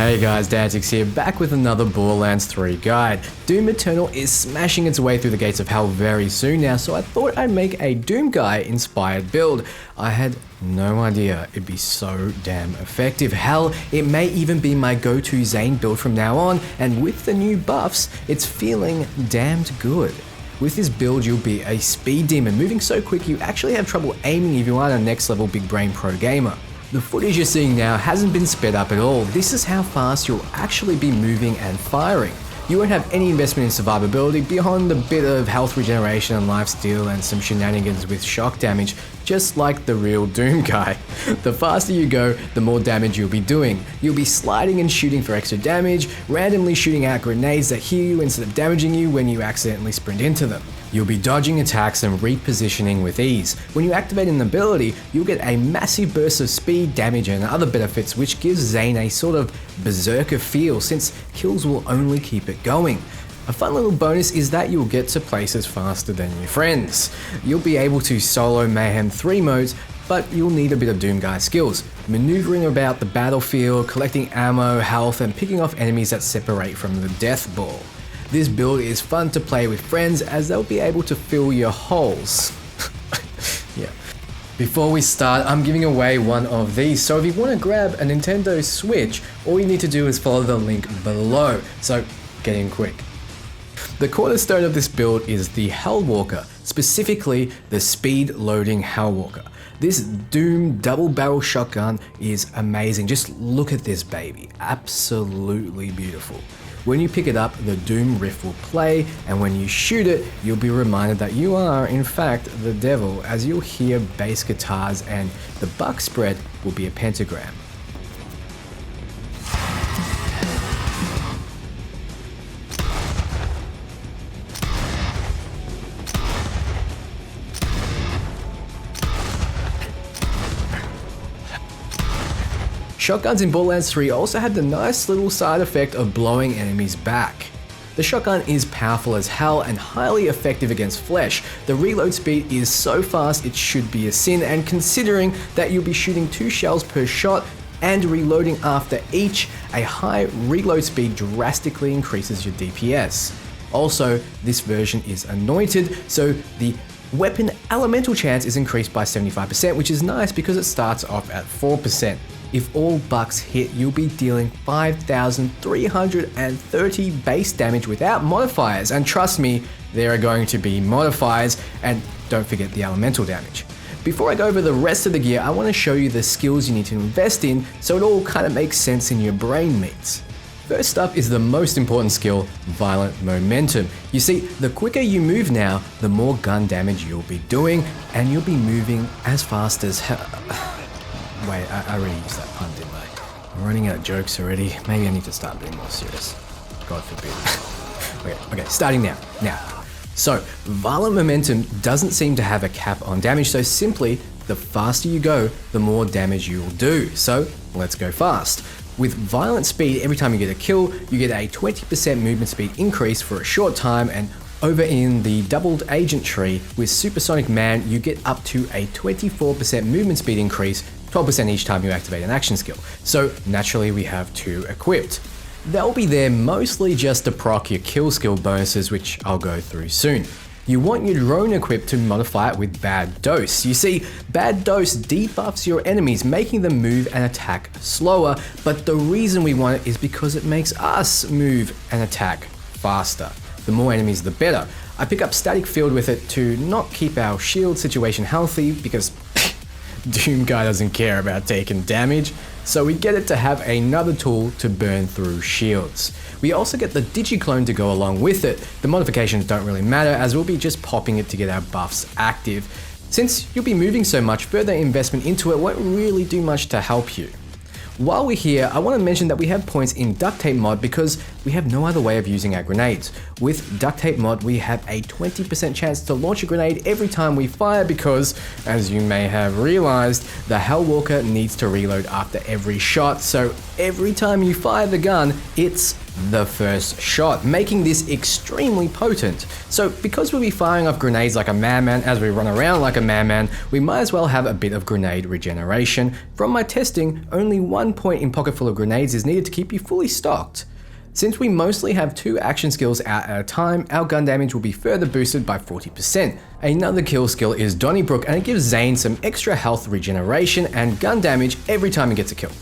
Hey guys, Dantics here, back with another Borderlands 3 guide. Doom Eternal is smashing its way through the gates of hell very soon now, so I thought I'd make a Doom Guy inspired build. I had no idea it'd be so damn effective. Hell, it may even be my go-to Zane build from now on, and with the new buffs, it's feeling damned good. With this build, you'll be a speed demon, moving so quick you actually have trouble aiming if you aren't a next level big brain pro gamer. The footage you're seeing now hasn't been sped up at all. This is how fast you'll actually be moving and firing. You won't have any investment in survivability beyond a bit of health regeneration and lifesteal and some shenanigans with shock damage, just like the real Doom guy. The faster you go, the more damage you'll be doing. You'll be sliding and shooting for extra damage, randomly shooting out grenades that heal you instead of damaging you when you accidentally sprint into them. You'll be dodging attacks and repositioning with ease. When you activate an ability, you'll get a massive burst of speed, damage and other benefits, which gives Zane a sort of berserker feel since kills will only keep it going. A fun little bonus is that you'll get to places faster than your friends. You'll be able to solo Mayhem 3 modes, but you'll need a bit of Doom Guy skills. Maneuvering about the battlefield, collecting ammo, health and picking off enemies that separate from the death ball. This build is fun to play with friends as they'll be able to fill your holes. Yeah. Before we start, I'm giving away one of these, so if you want to grab a Nintendo Switch, all you need to do is follow the link below, so get in quick. The cornerstone of this build is the Hellwalker, specifically the speed loading Hellwalker. This Doom double barrel shotgun is amazing. Just look at this baby, absolutely beautiful. When you pick it up, the Doom riff will play, and when you shoot it, you'll be reminded that you are, in fact, the devil, as you'll hear bass guitars and the buck spread will be a pentagram. Shotguns in Borderlands 3 also had the nice little side effect of blowing enemies back. The shotgun is powerful as hell and highly effective against flesh. The reload speed is so fast it should be a sin, and considering that you'll be shooting 2 shells per shot and reloading after each, a high reload speed drastically increases your DPS. Also, this version is anointed, so the weapon elemental chance is increased by 75%, which is nice because it starts off at 4%. If all bucks hit, you'll be dealing 5,330 base damage without modifiers, and trust me, there are going to be modifiers, and don't forget the elemental damage. Before I go over the rest of the gear, I want to show you the skills you need to invest in so it all kind of makes sense in your brain meats. First up is the most important skill, Violent Momentum. You see, the quicker you move now, the more gun damage you'll be doing, and you'll be moving as fast as hell. Wait, I already used that pun, didn't I? I'm running out of jokes already. Maybe I need to start being more serious. God forbid. Okay, starting now. So, Violent Momentum doesn't seem to have a cap on damage, so simply, the faster you go, the more damage you will do. So, let's go fast. With Violent Speed, every time you get a kill, you get a 20% movement speed increase for a short time, and over in the doubled agent tree, with Supersonic Man, you get up to a 24% movement speed increase, 12% each time you activate an action skill. So naturally we have 2 equipped. They'll be there mostly just to proc your kill skill bonuses, which I'll go through soon. You want your drone equipped to modify it with Bad Dose. You see, Bad Dose debuffs your enemies, making them move and attack slower, but the reason we want it is because it makes us move and attack faster. The more enemies, the better. I pick up Static Field with it to not keep our shield situation healthy because Doom Guy doesn't care about taking damage, so we get it to have another tool to burn through shields. We also get the Digiclone to go along with it. The modifications don't really matter as we'll be just popping it to get our buffs active. Since you'll be moving so much, further investment into it won't really do much to help you. While we're here, I want to mention that we have points in Duct Tape mod because we have no other way of using our grenades. With Duct Tape mod, we have a 20% chance to launch a grenade every time we fire because, as you may have realized, the Hellwalker needs to reload after every shot, so every time you fire the gun, it's the first shot, making this extremely potent. So because we'll be firing off grenades like a madman as we run around like a madman, we might as well have a bit of grenade regeneration. From my testing, only 1 point in pocket full of grenades is needed to keep you fully stocked. Since we mostly have 2 action skills out at a time, our gun damage will be further boosted by 40%. Another kill skill is Donnybrook, and it gives Zane some extra health regeneration and gun damage every time he gets a kill.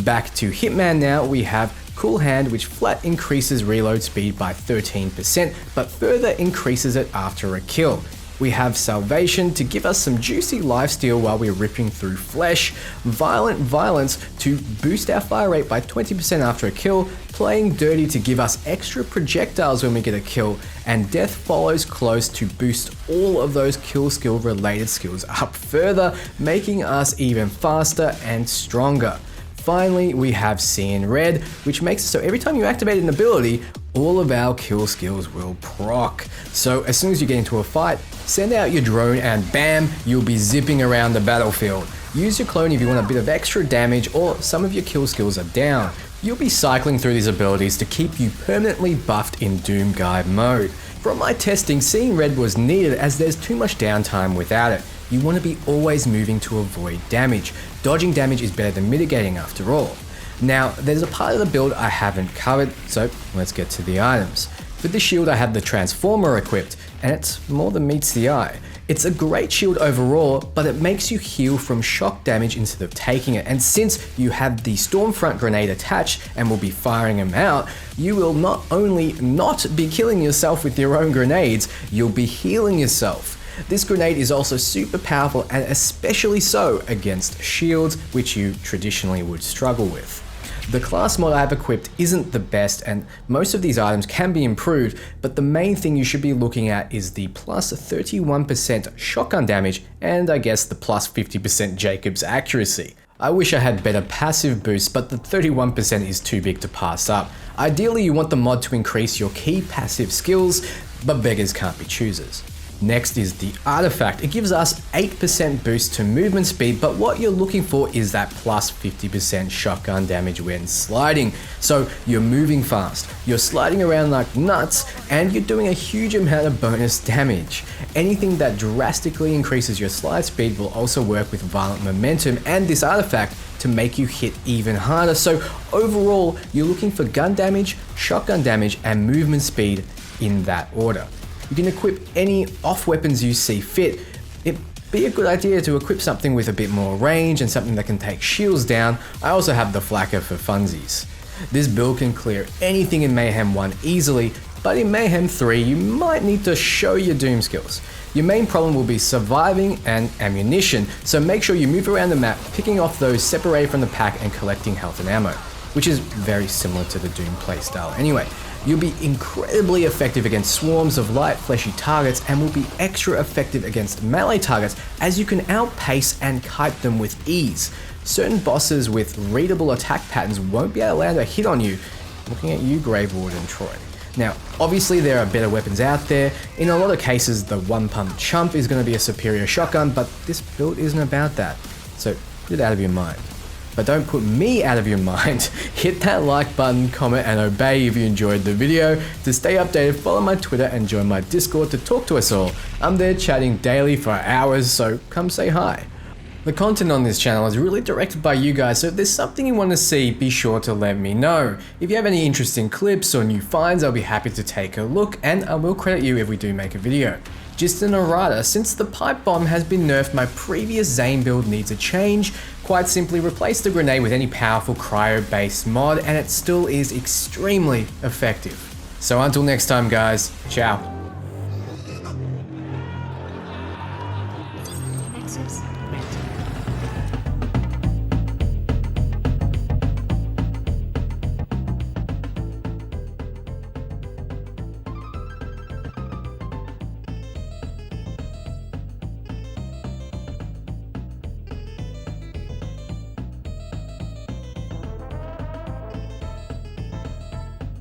Back to Hitman now, we have Cool Hand, which flat increases reload speed by 13%, but further increases it after a kill. We have Salvation to give us some juicy lifesteal while we're ripping through flesh, Violent Violence to boost our fire rate by 20% after a kill, Playing Dirty to give us extra projectiles when we get a kill, and Death Follows Close to boost all of those kill skill related skills up further, making us even faster and stronger. Finally, we have Seeing Red, which makes it so every time you activate an ability, all of our kill skills will proc. So as soon as you get into a fight, send out your drone and bam, you'll be zipping around the battlefield. Use your clone if you want a bit of extra damage or some of your kill skills are down. You'll be cycling through these abilities to keep you permanently buffed in Doom Guy mode. From my testing, Seeing Red was needed as there's too much downtime without it. You want to be always moving to avoid damage. Dodging damage is better than mitigating after all. Now, there's a part of the build I haven't covered, so let's get to the items. For this shield I have the Transformer equipped, and it's more than meets the eye. It's a great shield overall, but it makes you heal from shock damage instead of taking it, and since you have the Stormfront grenade attached and will be firing them out, you will not only not be killing yourself with your own grenades, you'll be healing yourself. This grenade is also super powerful and especially so against shields, which you traditionally would struggle with. The class mod I have equipped isn't the best and most of these items can be improved, but the main thing you should be looking at is the plus 31% shotgun damage and I guess the plus 50% Jacob's accuracy. I wish I had better passive boosts, but the 31% is too big to pass up. Ideally you want the mod to increase your key passive skills, but beggars can't be choosers. Next is the artifact. It gives us 8% boost to movement speed, but what you're looking for is that plus 50% shotgun damage when sliding. So you're moving fast, you're sliding around like nuts, and you're doing a huge amount of bonus damage. Anything that drastically increases your slide speed will also work with violent momentum and this artifact to make you hit even harder. So overall, you're looking for gun damage, shotgun damage, and movement speed in that order. You can equip any off weapons you see fit. It'd be a good idea to equip something with a bit more range and something that can take shields down. I also have the Flacker for funsies. This build can clear anything in Mayhem 1 easily, but in Mayhem 3 you might need to show your Doom skills. Your main problem will be surviving and ammunition, so make sure you move around the map, picking off those separated from the pack and collecting health and ammo, which is very similar to the Doom playstyle anyway. You'll be incredibly effective against swarms of light, fleshy targets and will be extra effective against melee targets as you can outpace and kite them with ease. Certain bosses with readable attack patterns won't be able to land a hit on you. Looking at you, Grave Warden Troy. Now, obviously there are better weapons out there. In a lot of cases, the one-pump chump is going to be a superior shotgun, but this build isn't about that. So put it out of your mind. But don't put me out of your mind. Hit that like button, comment and obey if you enjoyed the video. To stay updated, follow my Twitter and join my Discord to talk to us all. I'm there chatting daily for hours, so come say hi. The content on this channel is really directed by you guys, so if there's something you want to see, be sure to let me know. If you have any interesting clips or new finds, I'll be happy to take a look, and I will credit you if we do make a video. Just an errata, since the pipe bomb has been nerfed, my previous Zane build needs a change. Quite simply, replace the grenade with any powerful cryo-based mod, and it still is extremely effective. So until next time guys, ciao.